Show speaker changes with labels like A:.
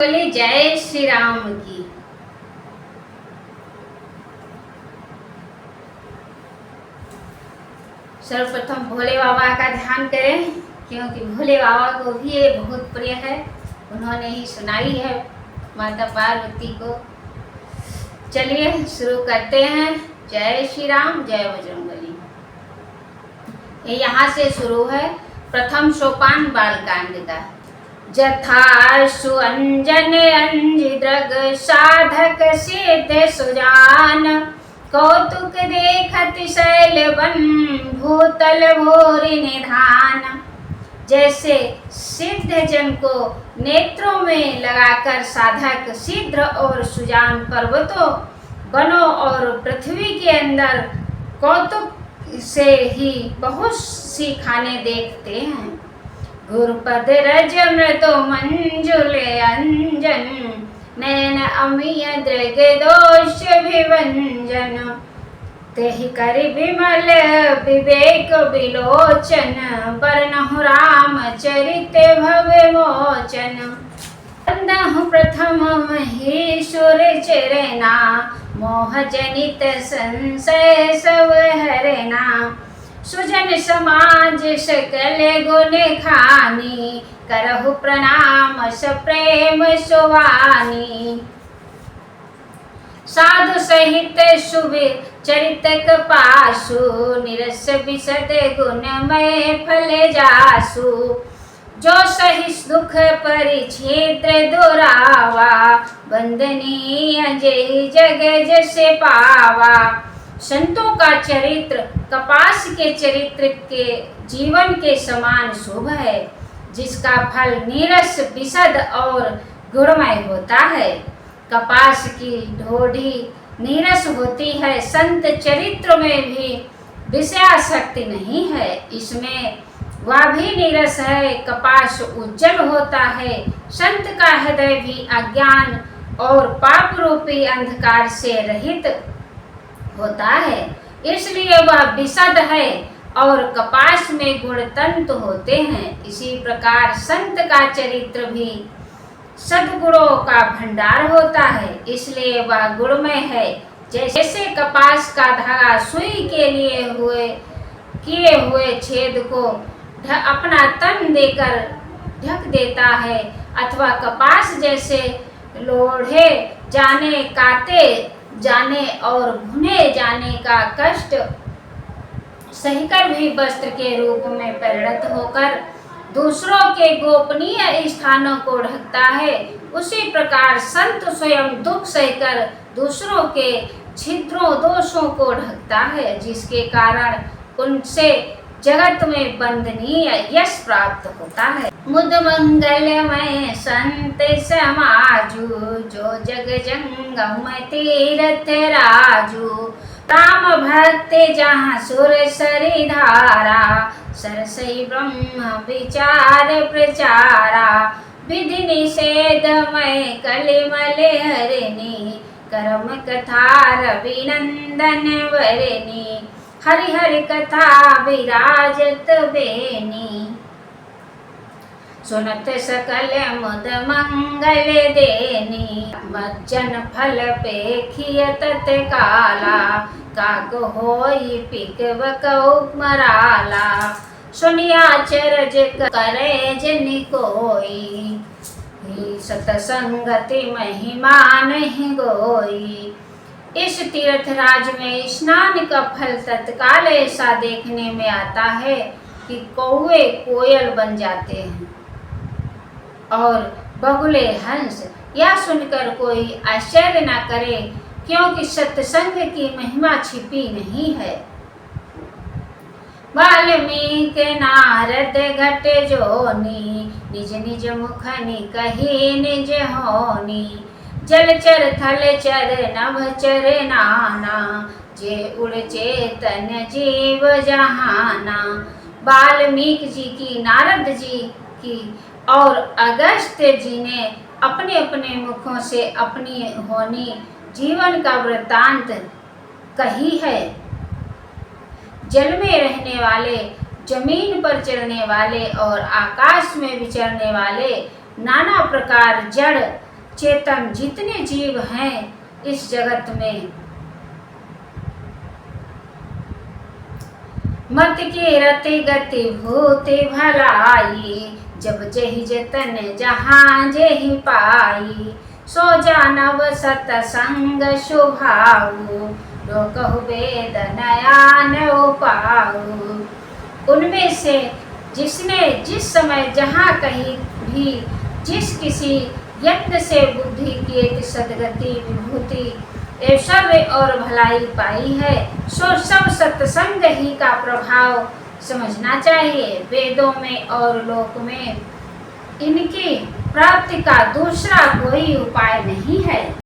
A: बोले जय श्री राम की। सर्वप्रथम भोले बाबा का ध्यान करें, क्योंकि भोले बाबा को भी ये बहुत प्रिय है। उन्होंने ही सुनाई है माता पार्वती को। चलिए शुरू करते हैं। जय श्री राम, जय बजरंगबली। ये यहाँ से शुरू है प्रथम सोपान बालकांड का। जथा सुअंजन अंजिद्रग साधक सिद्ध सुजान, कौतुक देखत शैलवन भूतल भूरि निधान। जैसे सिद्ध जन को नेत्रों में लगाकर साधक सिद्ध और सुजान पर्वतों, वनों और पृथ्वी के अंदर कौतुक से ही बहुत सी खाने देखते हैं। गुरुपद रज मृदो मंजुले अंजन, नयन अमीय दृग दोष विभंजन। तेहि करि विमल विवेक विलोचन, बरनहु राम चरित भव मोचन। वंदहु प्रथम महेश्वर चरना, मोह जनित संशय सब हरना। सुजन समाज सकल गुण खानी, करहु प्रणाम सप्रेम सुवानी। साधु सहित शुभ चरितक पासु, निरस विशद गुणमय फल जासु। जो सहि दुख परिच्छेद दुरावा, वंदनीय जय जग जसे पावा। संतों का चरित्र कपास के चरित्र के जीवन के समान शुभ है, जिसका फल नीरस विशद और गुणमय होता है। कपास की ढोढ़ी नीरस होती है, संत चरित्र में भी विषयासक्ति नहीं है, इसमें वह भी नीरस है। कपास उज्जवल होता है, संत का हृदय भी अज्ञान और पाप रूपी अंधकार से रहित होता है, इसलिए वह विशद है और कपास में गुण तंतु होते हैं। इसी प्रकार संत का चरित्र भी सद्गुणों का भंडार होता है, इसलिए वह गुणमय है। जैसे कपास का धागा सुई के लिए किए हुए छेद को अपना तन देकर ढक देता है, अथवा कपास जैसे लोढ़े जाने, काटे जाने और भुने जाने का कष्ट सहकर भी वस्त्र के रूप में परिणत होकर दूसरों के गोपनीय स्थानों को ढकता है, उसी प्रकार संत स्वयं दुख सहकर दूसरों के छिद्रों दोषों को ढकता है, जिसके कारण उनसे जगत में वंदनीय यश प्राप्त होता है। मुद मंगलमय संत समाजू, जो जग जंगम तीर्थ राजू। राम भक्त जहाँ सुर सरि धारा, सरसई ब्रह्म विचार प्रचारा। विधि निषेधमय कलिमल हरिणी, कर्म कथा रविनंदन वरिणी। हरि हरि कथा विराजत बेनी, सुनत सकल मुद मंगल देनी। मज्जन फल पेखिय तत्काला, काग होई पिक मराला। सुनिया चरज करे जिन कोई, सतसंगति महिमा नहीं गोई। इस तीर्थ राज में स्नान का फल तत्काल ऐसा देखने में आता है कि कौवे कोयल बन जाते हैं और बगुले हंस। यह सुनकर कोई आश्चर्य न करे, क्योंकि सत्संग की महिमा छिपी नहीं है। वाल्मीकि नारद घट जोनी, निज निज मुखनि कही निज होनी। जलचर थलचर नभचर नाना, जे उड़ चेतन जीव जहाना। वाल्मीकि जी की, नारद जी की और अगस्त्य जी ने अपने अपने मुखों से अपनी होनी जीवन का वृत्तांत कही है। जल में रहने वाले, जमीन पर चलने वाले और आकाश में विचरने वाले नाना प्रकार जड़ चेतन जितने जीव हैं इस जगत में, मत के रति गति भूति भलाई, जब जेहि जतन जहाँ जेहि पाई, सो जानव सतसंग शुभाऊ, लोकहु वेद नयान उपाऊ। उनमें से जिसने जिस समय जहाँ कहीं भी जिस किसी यत्न से बुद्धि की सदगति विभूति ऐश्वर्य और भलाई पाई है, सो सब सत्संग ही का प्रभाव समझना चाहिए। वेदों में और लोक में इनकी प्राप्ति का दूसरा कोई उपाय नहीं है।